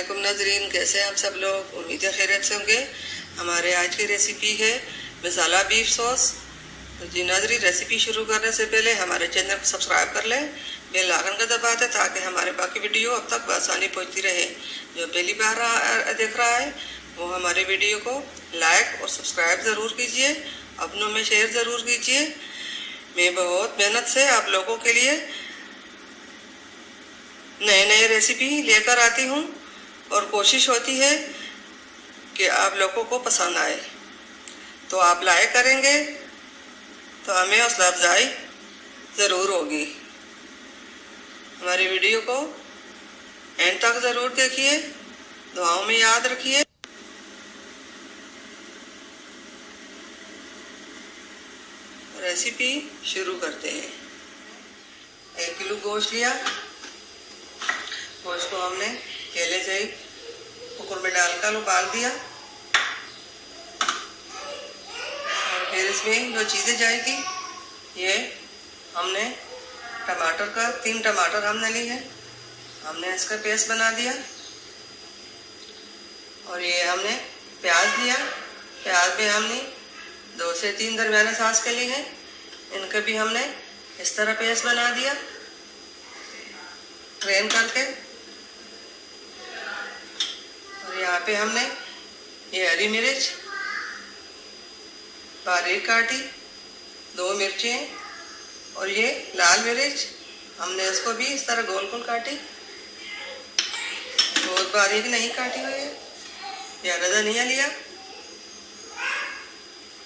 वालेकुम नाजरीन, कैसे हैं आप सब लोग। उम्मीद है खैरियत से होंगे। हमारे आज की रेसिपी है मसाला बीफ सॉस। तो जी नाजरीन, रेसिपी शुरू करने से पहले हमारे चैनल को सब्सक्राइब कर लें, बेल आइकन का दबा दें ताकि हमारे बाकी वीडियो अब तक आसानी पहुंचती रहे। जो पहली बार देख रहा है वो हमारे वीडियो को लाइक और सब्सक्राइब ज़रूर कीजिए, अपनों में शेयर ज़रूर कीजिए। मैं बहुत मेहनत से आप लोगों के लिए नए नए रेसिपी लेकर आती हूँ और कोशिश होती है कि आप लोगों को पसंद आए। तो आप लाइक करेंगे तो हमें हौसला अफजाई ज़रूर होगी। हमारी वीडियो को एंड तक ज़रूर देखिए, दुआओं में याद रखिए। रेसिपी शुरू करते हैं। 1 किलो गोश्त लिया। गोश्त को हमने केले से कुकर में डालकर उबाल दिया और फिर इसमें जो चीज़ें जाएगी, ये हमने टमाटर का 3 टमाटर हमने ली है, हमने इसका पेस्ट बना दिया। और ये हमने प्याज लिया। प्याज में हमने 2 से 3 दरमियाने साइज के लिए हैं, इनका भी हमने इस तरह पेस्ट बना दिया ग्राइंड करके। और यहाँ पे हमने ये हरी मिर्च बारीक काटी, 2 मिर्चें और ये लाल मिर्च हमने इसको भी इस तरह गोल गोल काटी, बहुत बारीक नहीं काटी हुई है। ये हरा धनिया लिया,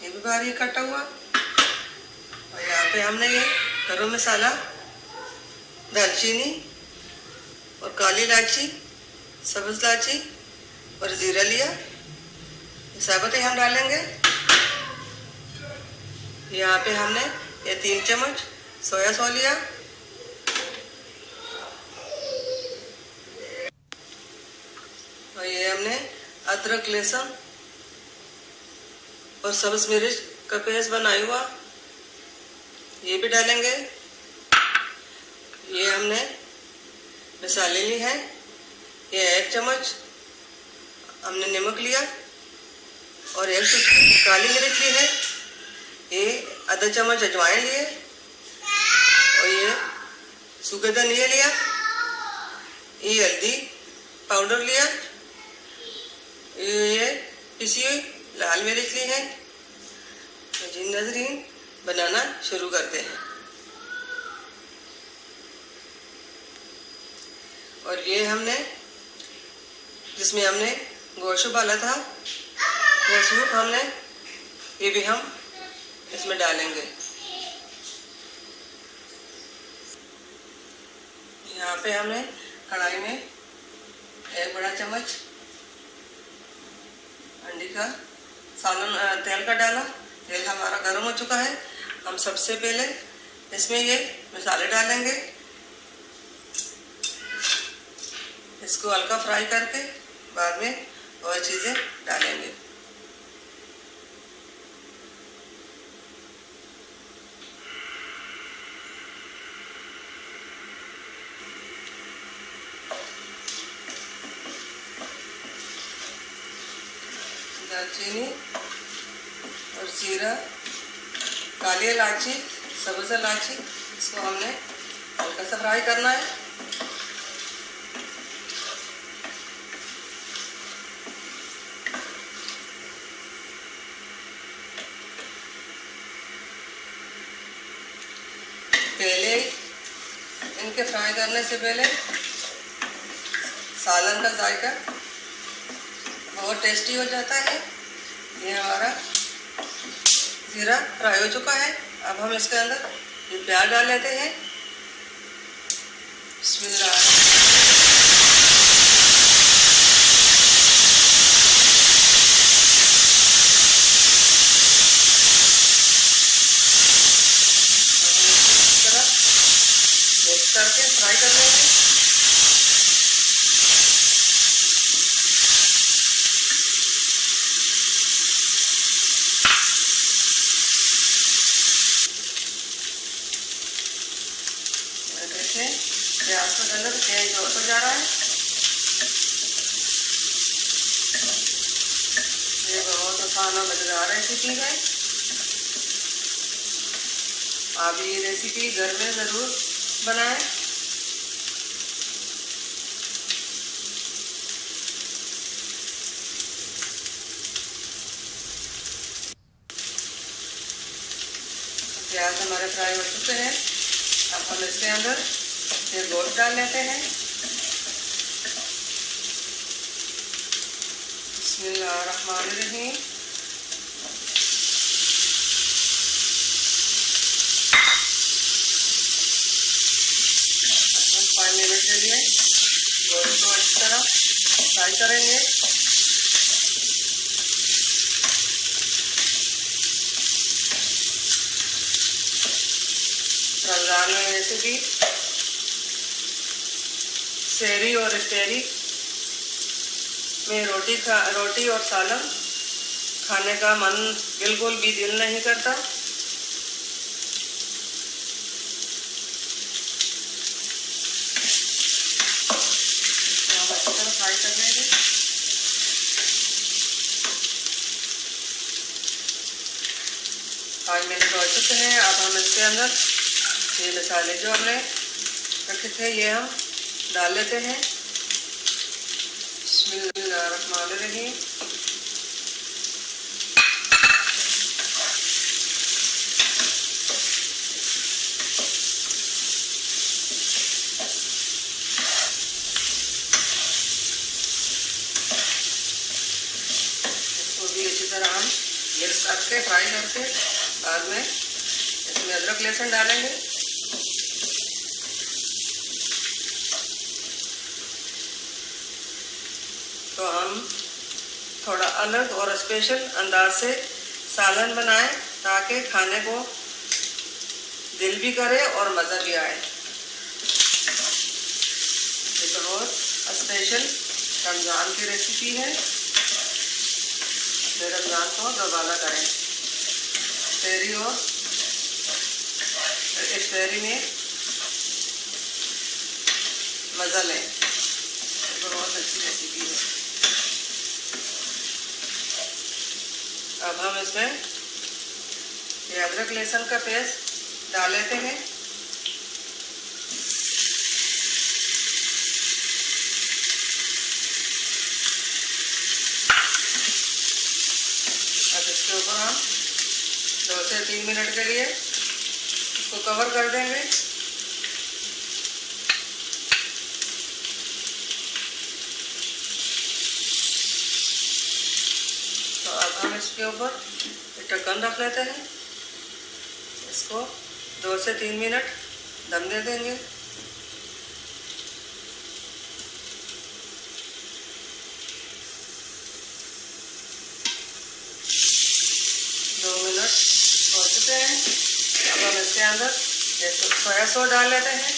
ये भी बारीक कटा हुआ। और यहाँ पे हमने ये गरम मसाला, दालचीनी और काली इलायची, सब्ज़ इलायची और ज़ीरा लिया। ये साबुत ही हम डालेंगे। यहाँ पे हमने ये 3 चम्मच सोया सॉस लिया। और ये हमने अदरक, लहसुन और सब्ज़ मिर्च का पेस्ट बनाया हुआ, ये भी डालेंगे। ये हमने मसाले लिए हैं। ये 1 चम्मच हमने नमक लिया और 1 चुटकी काली मिर्च ली है। ये आधा चम्मच अजवाइन लिए और ये सूखे धनिया लिया। ये हल्दी पाउडर लिया। ये पिसी हुई लाल मिर्च ली है। तो जी नाज़रीन, बनाना शुरू करते हैं। और ये हमने जिसमें हमने गोश्त उबाला था, वो सूप हमने ये भी हम इसमें डालेंगे। यहाँ पे हमने कढ़ाई में 1 बड़ा चम्मच अंडी का सालन तेल का डाला। तेल हमारा गर्म हो चुका है। हम सबसे पहले इसमें ये मसाले डालेंगे, इसको हल्का फ्राई करके बाद में और चीज़ें डालेंगे। दालचीनी और जीरा, काली इलायची, सब्ज़ इलायची, इसको हमने हल्का सा फ्राई करना है। पहले इनके फ्राई करने से पहले सालन का जायका बहुत टेस्टी हो जाता है। ये हमारा जीरा फ्राई हो चुका है। अब हम इसके अंदर ये प्याज डाल लेते हैं। बिस्मिल्लाह। मिक्स करके फ्राई कर लेंगे। देखिए प्याज का कलर चेंज होता जा रहा है। ये बहुत आसान और मज़ेदार रेसिपी है। आप ये रेसिपी घर में ज़रूर बनाएं। प्याज हमारे फ्राई हो चुके हैं। अब हम इसके अंदर फिर गोश्त डाल लेते हैं। बिस्मिल्लाहिर्रहमानिर्रहीम। हम 5 मिनट के लिए गोश्त को अच्छी तरह फ्राई करेंगे। रमज़ान में वैसे भी सहरी और इफ्तारी में रोटी और सालन खाने का मन बिल्कुल भी दिल नहीं करता। तो हम अच्छी तरह फ्राई कर लेंगे। पाँच मिनट हो चुके हैं। अब हम इसके अंदर ये मसाले जो हमने रखे थे ये हम डाल लेते हैं। बिस्मिल्लाहिर्रहमानिर्रहीम। इसको भी अच्छी तरह हम मिक्स करके फ्राई करके बाद में इसमें अदरक लहसुन डालेंगे। तो हम थोड़ा अलग और स्पेशल अंदाज से सालन बनाएं ताकि खाने को दिल भी करे और मज़ा भी आए। ये तो बहुत स्पेशल रमज़ान की रेसिपी है। अपने रमज़ान को दोबारा करें। सहरी और इफ्तारी में मज़ा लें। ये बहुत अच्छी रेसिपी है। अब हम इसमें ये अदरक लहसुन का पेस्ट डाल लेते हैं। अब इसके ऊपर हम 2 से 3 मिनट के लिए इसको कवर कर देंगे। तो अब हम इसके ऊपर ढक्कन रख लेते हैं। इसको 2 से 3 मिनट दम दे देंगे। दो मिनट हो चुके हैं। अब हम इसके अंदर सोया सॉस डाल लेते हैं।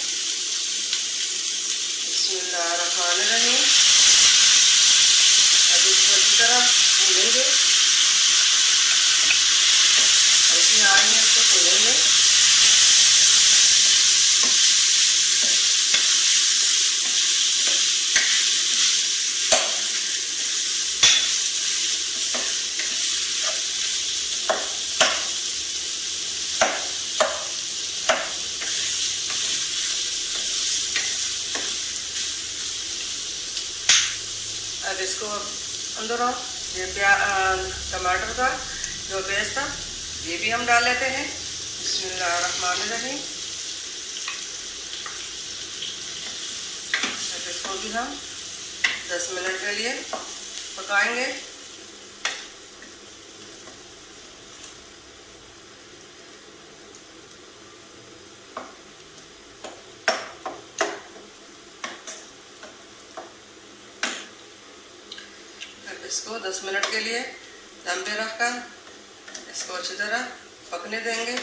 बिस्मिल्लाहिर्रहमानिर्रहीम। अब इसको अच्छी तरह भूनेंगे। हल्की आग में इसको भूनेंगे। अब इसको अंदर ये टमाटर का जो पेस्ट था ये भी हम डाल लेते हैं। बिस्मिल्लाहिर्रहमानिर्रहीम। अब इसको भी हम 10 मिनट के लिए पकाएंगे। इसको 10 मिनट के लिए दम पे रखकर इसको अच्छी तरह पकने देंगे।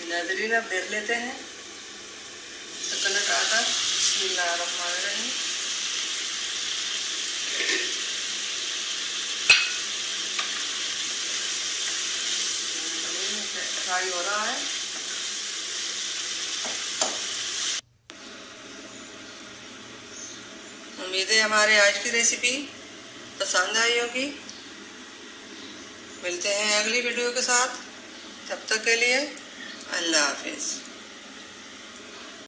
नाज़रीन अब देख लेते हैं ढक्कन हटाकर। बिस्मिल्लाहिर्रहमानिर्रहीम। फ्राई हो रहा है। उम्मीद है हमारे आज की रेसिपी पसंद आई होगी। मिलते हैं अगली वीडियो के साथ, तब तक के लिए अल्लाह हाफिज़।